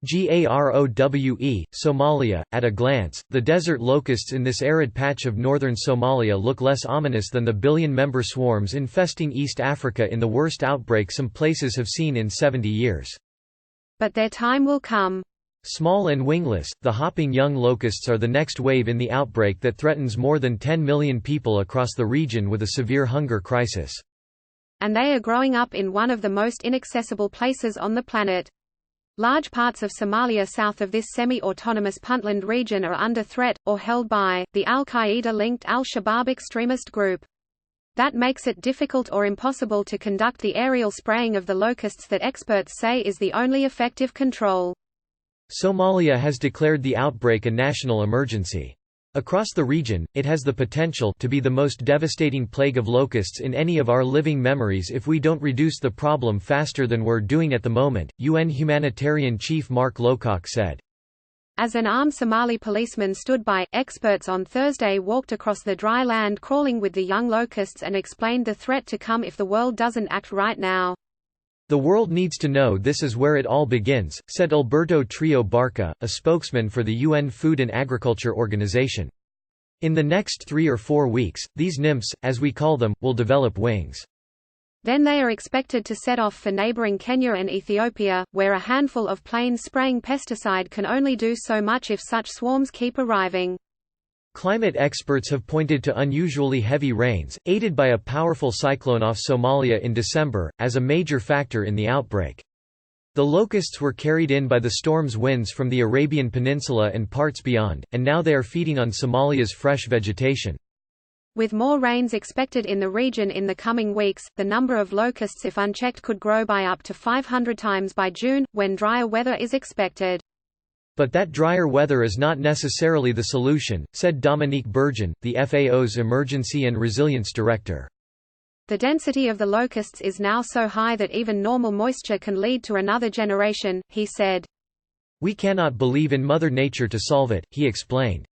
GAROWE, Somalia. At a glance, the desert locusts in this arid patch of northern Somalia look less ominous than the billion-member swarms infesting East Africa in the worst outbreak some places have seen in 70 years. But their time will come. Small and wingless, the hopping young locusts are the next wave in the outbreak that threatens more than 10 million people across the region with a severe hunger crisis. And they are growing up in one of the most inaccessible places on the planet. Large parts of Somalia south of this semi-autonomous Puntland region are under threat, or held by, the al-Qaeda-linked al-Shabaab extremist group. That makes it difficult or impossible to conduct the aerial spraying of the locusts that experts say is the only effective control. Somalia has declared the outbreak a national emergency. Across the region, it has the potential to be the most devastating plague of locusts in any of our living memories if we don't reduce the problem faster than we're doing at the moment, UN humanitarian chief Mark Lowcock said. As an armed Somali policeman stood by, experts on Thursday walked across the dry land crawling with the young locusts and explained the threat to come if the world doesn't act right now. The world needs to know this is where it all begins, said Alberto Trio Barca, a spokesman for the UN Food and Agriculture Organization. In the next 3 or 4 weeks, these nymphs, as we call them, will develop wings. Then they are expected to set off for neighboring Kenya and Ethiopia, where a handful of planes spraying pesticide can only do so much if such swarms keep arriving. Climate experts have pointed to unusually heavy rains, aided by a powerful cyclone off Somalia in December, as a major factor in the outbreak. The locusts were carried in by the storm's winds from the Arabian Peninsula and parts beyond, and now they are feeding on Somalia's fresh vegetation. With more rains expected in the region in the coming weeks, the number of locusts if unchecked could grow by up to 500 times by June, when drier weather is expected. But that drier weather is not necessarily the solution, said Dominique Burgeon, the FAO's Emergency and Resilience Director. The density of the locusts is now so high that even normal moisture can lead to another generation, he said. We cannot believe in Mother Nature to solve it, he explained.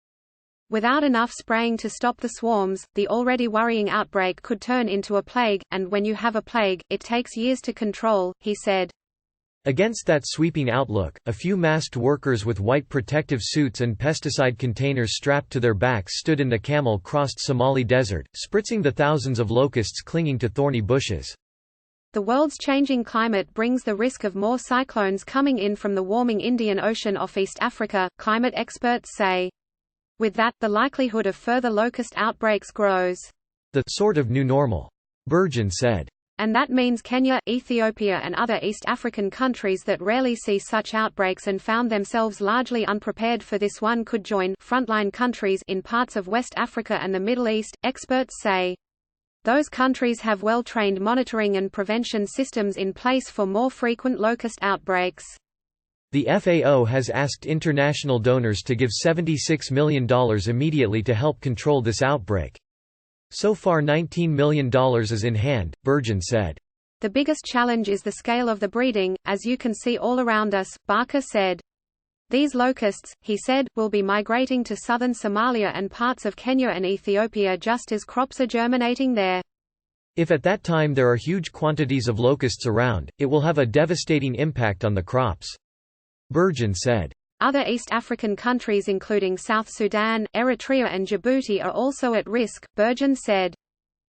Without enough spraying to stop the swarms, the already worrying outbreak could turn into a plague, and when you have a plague, it takes years to control, he said. Against that sweeping outlook, a few masked workers with white protective suits and pesticide containers strapped to their backs stood in the camel-crossed Somali desert, spritzing the thousands of locusts clinging to thorny bushes. The world's changing climate brings the risk of more cyclones coming in from the warming Indian Ocean off East Africa, climate experts say. With that, the likelihood of further locust outbreaks grows. The sort of new normal, Burgeon said. And that means Kenya, Ethiopia and other East African countries that rarely see such outbreaks and found themselves largely unprepared for this one could join frontline countries in parts of West Africa and the Middle East, experts say. Those countries have well-trained monitoring and prevention systems in place for more frequent locust outbreaks. The FAO has asked international donors to give $76 million immediately to help control this outbreak. So far $19 million is in hand, Burgeon said. The biggest challenge is the scale of the breeding, as you can see all around us, Barker said. These locusts, he said, will be migrating to southern Somalia and parts of Kenya and Ethiopia just as crops are germinating there. If at that time there are huge quantities of locusts around, it will have a devastating impact on the crops. Burgeon said. Other East African countries including South Sudan, Eritrea and Djibouti are also at risk, Burgeon said.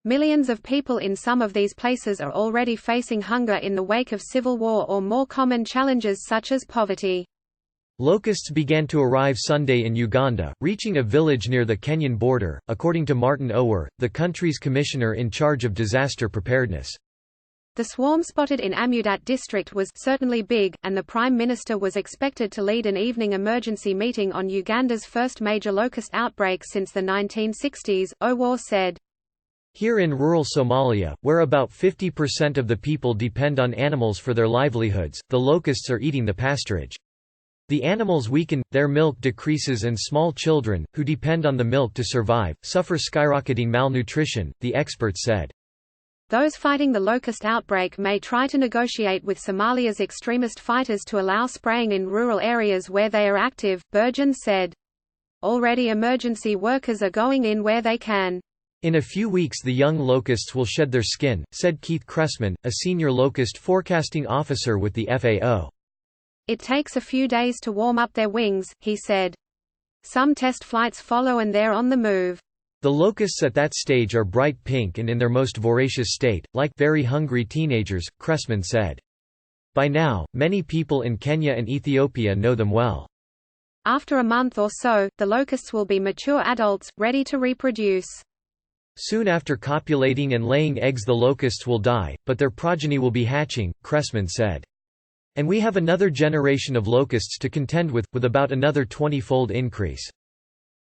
Millions of people in some of these places are already facing hunger in the wake of civil war or more common challenges such as poverty. Locusts began to arrive Sunday in Uganda, reaching a village near the Kenyan border, according to Martin Ower, the country's commissioner in charge of disaster preparedness. The swarm spotted in Amudat district was certainly big, and the Prime Minister was expected to lead an evening emergency meeting on Uganda's first major locust outbreak since the 1960s, Ower said. Here in rural Somalia, where about 50% of the people depend on animals for their livelihoods, the locusts are eating the pasturage. The animals weaken, their milk decreases and small children, who depend on the milk to survive, suffer skyrocketing malnutrition, the experts said. Those fighting the locust outbreak may try to negotiate with Somalia's extremist fighters to allow spraying in rural areas where they are active, Burgeon said. Already emergency workers are going in where they can. In a few weeks the young locusts will shed their skin, said Keith Cressman, a senior locust forecasting officer with the FAO. It takes a few days to warm up their wings, he said. Some test flights follow and they're on the move. The locusts at that stage are bright pink and in their most voracious state, like very hungry teenagers, Cressman said. By now, many people in Kenya and Ethiopia know them well. After a month or so, the locusts will be mature adults, ready to reproduce. Soon after copulating and laying eggs the locusts will die, but their progeny will be hatching, Cressman said. And we have another generation of locusts to contend with about another 20-fold increase.